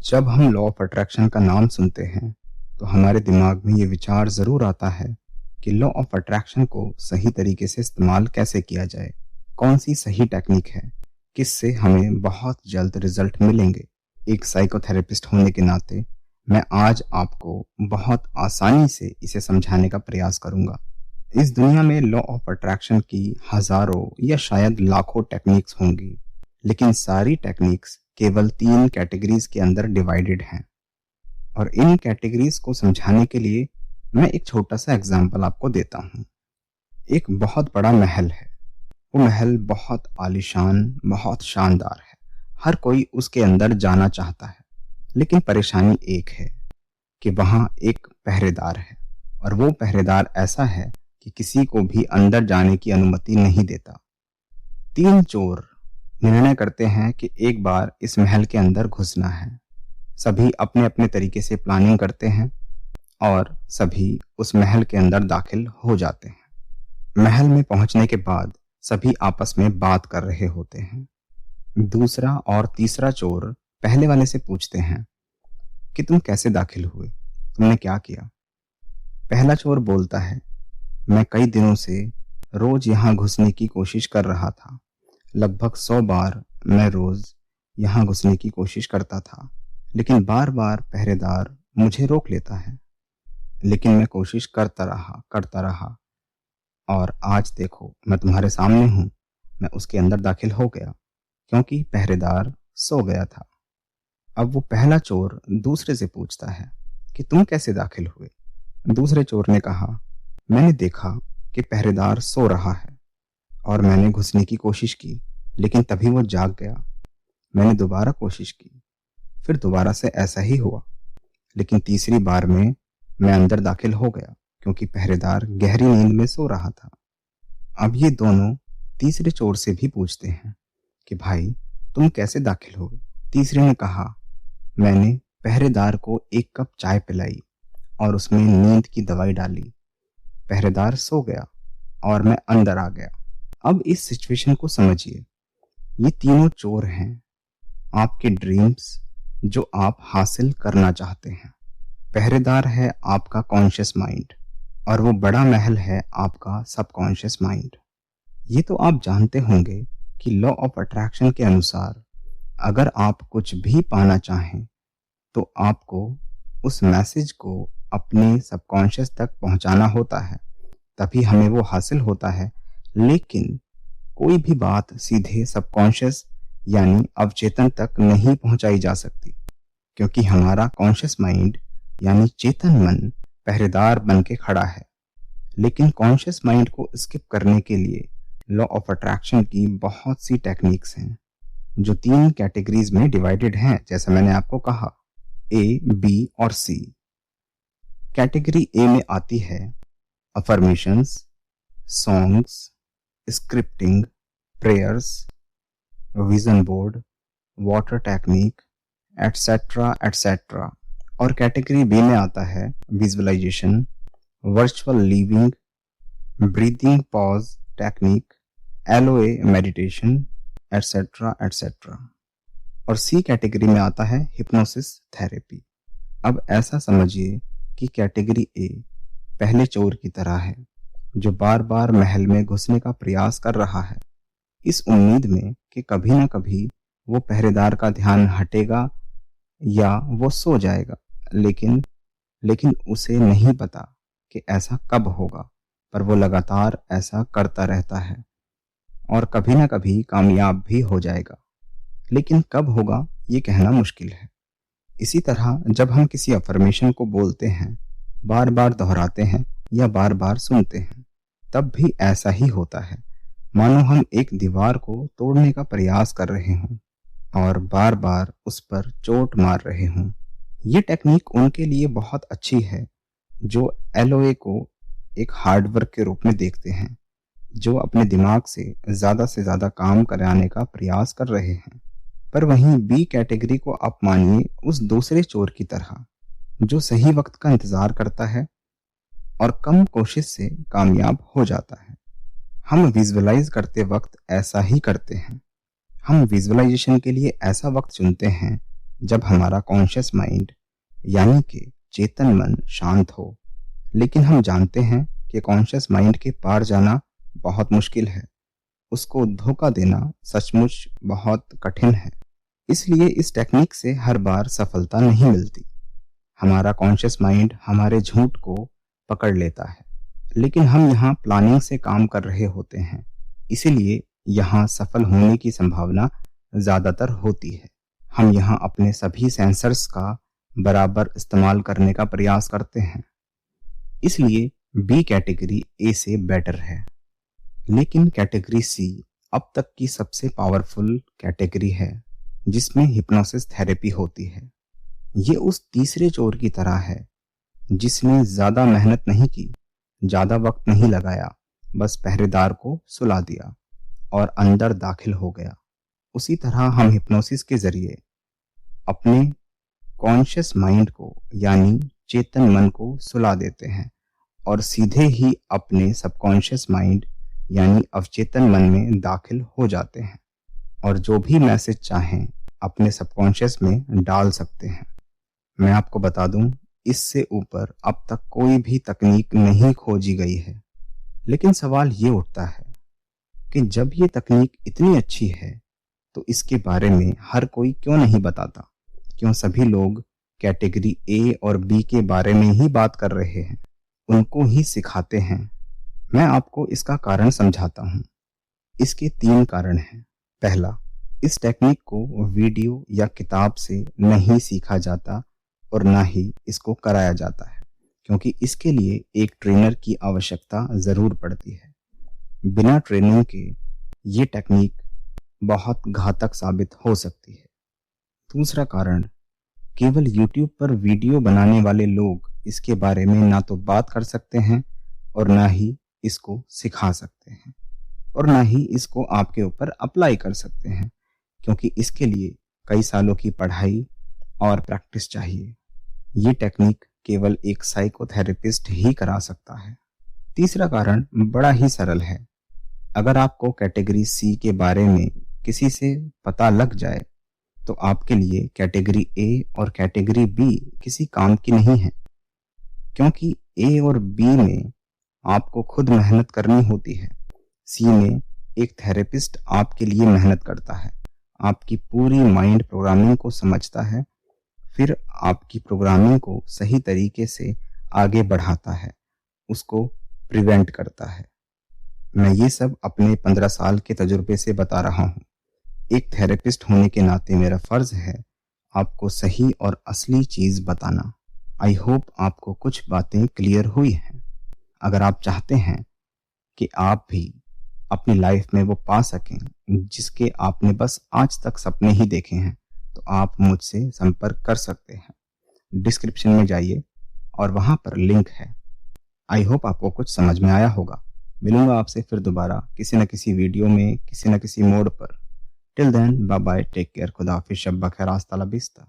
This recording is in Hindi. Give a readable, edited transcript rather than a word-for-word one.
जब हम लॉ ऑफ अट्रैक्शन का नाम सुनते हैं तो हमारे दिमाग में ये विचार ज़रूर आता है कि लॉ ऑफ अट्रैक्शन को सही तरीके से इस्तेमाल कैसे किया जाए। कौन सी सही टेक्निक है, किससे हमें बहुत जल्द रिजल्ट मिलेंगे। एक साइकोथेरेपिस्ट होने के नाते मैं आज आपको बहुत आसानी से इसे समझाने का प्रयास करूंगा। इस दुनिया में लॉ ऑफ अट्रैक्शन की हजारों या शायद लाखों टेक्निक्स होंगी, लेकिन सारी टेक्निक्स केवल 3 कैटेगरीज के अंदर डिवाइडेड हैं। और इन कैटेगरीज को समझाने के लिए मैं एक छोटा सा एग्जाम्पल आपको देता हूँ। एक बहुत बड़ा महल है। वो महल बहुत आलीशान, बहुत शानदार है। हर कोई उसके अंदर जाना चाहता है, लेकिन परेशानी एक है कि वहाँ एक पहरेदार है, और वो पहरेदार ऐसा है कि किसी को भी अंदर जाने की अनुमति नहीं देता। 3 चोर निर्णय करते हैं कि एक बार इस महल के अंदर घुसना है। सभी अपने अपने तरीके से प्लानिंग करते हैं और सभी उस महल के अंदर दाखिल हो जाते हैं। महल में पहुंचने के बाद सभी आपस में बात कर रहे होते हैं। दूसरा और तीसरा चोर पहले वाले से पूछते हैं कि तुम कैसे दाखिल हुए, तुमने क्या किया। पहला चोर बोलता है, मैं कई दिनों से रोज यहां घुसने की कोशिश कर रहा था। लगभग 100 बार मैं रोज यहां घुसने की कोशिश करता था, लेकिन बार बार पहरेदार मुझे रोक लेता है। लेकिन मैं कोशिश करता रहा और आज देखो मैं तुम्हारे सामने हूं। मैं उसके अंदर दाखिल हो गया क्योंकि पहरेदार सो गया था। अब वो पहला चोर दूसरे से पूछता है कि तुम कैसे दाखिल हुए। दूसरे चोर ने कहा, मैंने देखा कि पहरेदार सो रहा है और मैंने घुसने की कोशिश की, लेकिन तभी वो जाग गया। मैंने दोबारा कोशिश की, फिर दोबारा से ऐसा ही हुआ, लेकिन तीसरी बार में मैं अंदर दाखिल हो गया क्योंकि पहरेदार गहरी नींद में सो रहा था। अब ये दोनों तीसरे चोर से भी पूछते हैं कि भाई तुम कैसे दाखिल हुए। तीसरे ने कहा, मैंने पहरेदार को 1 कप चाय पिलाई और उसमें नींद की दवाई डाली। पहरेदार सो गया और मैं अंदर आ गया। अब इस सिचुएशन को समझिए। ये तीनों चोर हैं आपके ड्रीम्स जो आप हासिल करना चाहते हैं। पहरेदार है आपका कॉन्शियस माइंड और वो बड़ा महल है आपका सबकॉन्शियस माइंड। ये तो आप जानते होंगे कि लॉ ऑफ अट्रैक्शन के अनुसार अगर आप कुछ भी पाना चाहें तो आपको उस मैसेज को अपने सबकॉन्शियस तक पहुंचाना होता है, तभी हमें वो हासिल होता है। लेकिन कोई भी बात सीधे सबकॉन्शियस यानी अवचेतन तक नहीं पहुंचाई जा सकती, क्योंकि हमारा कॉन्शियस माइंड यानी चेतन मन पहरेदार बन के खड़ा है। लेकिन कॉन्शियस माइंड को स्किप करने के लिए लॉ ऑफ अट्रैक्शन की बहुत सी टेक्निक्स हैं जो 3 कैटेगरीज में डिवाइडेड हैं, जैसा मैंने आपको कहा, ए, बी और सी। कैटेगरी ए में आती है affirmations, songs, scripting, prayers, vision board, water technique, etcetera etcetera. और कैटेगरी बी में आता है visualisation, virtual living, breathing pause technique, LOA meditation, etcetera etcetera. और सी कैटेगरी में आता है हिप्नोसिस थेरेपी। अब ऐसा समझिए कि कैटेगरी ए पहले चोर की तरह है जो बार बार महल में घुसने का प्रयास कर रहा है, इस उम्मीद में कि कभी ना कभी वो पहरेदार का ध्यान हटेगा या वो सो जाएगा। लेकिन उसे नहीं पता कि ऐसा कब होगा, पर वो लगातार ऐसा करता रहता है और कभी ना कभी कामयाब भी हो जाएगा। लेकिन कब होगा ये कहना मुश्किल है। इसी तरह जब हम किसी अफर्मेशन को बोलते हैं, बार बार दोहराते हैं या बार बार सुनते हैं, तब भी ऐसा ही होता है मानो हम एक दीवार को तोड़ने का प्रयास कर रहे हों और बार बार उस पर चोट मार रहे हों। ये टेक्निक उनके लिए बहुत अच्छी है जो एलओए को एक हार्डवर्क के रूप में देखते हैं, जो अपने दिमाग से ज्यादा काम कराने का प्रयास कर रहे हैं। पर वहीं बी कैटेगरी को आप मानिए उस दूसरे चोर की तरह जो सही वक्त का इंतजार करता है और कम कोशिश से कामयाब हो जाता है। हम विजुअलाइज करते वक्त ऐसा ही करते हैं। हम विजुअलाइजेशन के लिए ऐसा वक्त चुनते हैं जब हमारा कॉन्शियस माइंड यानी कि चेतन मन शांत हो। लेकिन हम जानते हैं कि कॉन्शियस माइंड के पार जाना बहुत मुश्किल है। उसको धोखा देना सचमुच बहुत कठिन है। इसलिए इस टेक्निक से हर बार सफलता नहीं मिलती। हमारा कॉन्शियस माइंड हमारे झूठ को पकड़ लेता है, लेकिन हम यहाँ प्लानिंग से काम कर रहे होते हैं, इसीलिए यहाँ सफल होने की संभावना ज्यादातर होती है। हम यहाँ अपने सभी सेंसर्स का बराबर इस्तेमाल करने का प्रयास करते हैं, इसलिए बी कैटेगरी ए से बेटर है। लेकिन कैटेगरी सी अब तक की सबसे पावरफुल कैटेगरी है, जिसमें हिप्नोसिस थेरेपी होती है। ये उस तीसरे चोर की तरह है जिसने ज्यादा मेहनत नहीं की, ज्यादा वक्त नहीं लगाया, बस पहरेदार को सुला दिया और अंदर दाखिल हो गया। उसी तरह हम हिप्नोसिस के जरिए अपने कॉन्शियस माइंड को यानी चेतन मन को सुला देते हैं और सीधे ही अपने सबकॉन्शियस माइंड यानी अवचेतन मन में दाखिल हो जाते हैं और जो भी मैसेज चाहें अपने सबकॉन्शियस में डाल सकते हैं। मैं आपको बता दूं, इससे ऊपर अब तक कोई भी तकनीक नहीं खोजी गई है। लेकिन सवाल ये उठता है कि जब ये तकनीक इतनी अच्छी है तो इसके बारे में हर कोई क्यों नहीं बताता? क्यों सभी लोग कैटेगरी ए और बी के बारे में ही बात कर रहे हैं, उनको ही सिखाते हैं? मैं आपको इसका कारण समझाता हूँ। इसके 3 कारण हैं। पहला, इस टेक्निक को वीडियो या किताब से नहीं सीखा जाता और ना ही इसको कराया जाता है, क्योंकि इसके लिए एक ट्रेनर की आवश्यकता जरूर पड़ती है। बिना ट्रेनिंग के ये टेक्निक बहुत घातक साबित हो सकती है। दूसरा कारण, केवल YouTube पर वीडियो बनाने वाले लोग इसके बारे में ना तो बात कर सकते हैं और ना ही इसको सिखा सकते हैं और ना ही इसको आपके ऊपर अप्लाई कर सकते हैं, क्योंकि इसके लिए कई सालों की पढ़ाई और प्रैक्टिस चाहिए। ये टेक्निक केवल एक साइकोथेरेपिस्ट ही करा सकता है। तीसरा कारण बड़ा ही सरल है। अगर आपको कैटेगरी सी के बारे में किसी से पता लग जाए तो आपके लिए कैटेगरी ए और कैटेगरी बी किसी काम की नहीं है, क्योंकि ए और बी में आपको खुद मेहनत करनी होती है। सी में एक थेरेपिस्ट आपके लिए मेहनत करता है, आपकी पूरी माइंड प्रोग्रामिंग को समझता है, फिर आपकी प्रोग्रामिंग को सही तरीके से आगे बढ़ाता है, उसको प्रिवेंट करता है। मैं ये सब अपने 15 साल के तजुर्बे से बता रहा हूँ। एक थेरेपिस्ट होने के नाते मेरा फर्ज है आपको सही और असली चीज बताना। आई होप आपको कुछ बातें क्लियर हुई हैं। अगर आप चाहते हैं कि आप भी अपनी लाइफ में वो पा सकें जिसके आपने बस आज तक सपने ही देखे हैं, तो आप मुझसे संपर्क कर सकते हैं। डिस्क्रिप्शन में जाइए और वहां पर लिंक है। आई होप आपको कुछ समझ में आया होगा। मिलूंगा आपसे फिर दोबारा किसी न किसी वीडियो में, किसी न किसी मोड पर। Till then, bye bye, take care, खुदा हाफिज़, शब्बा खैर, हस्ता ला विस्ता।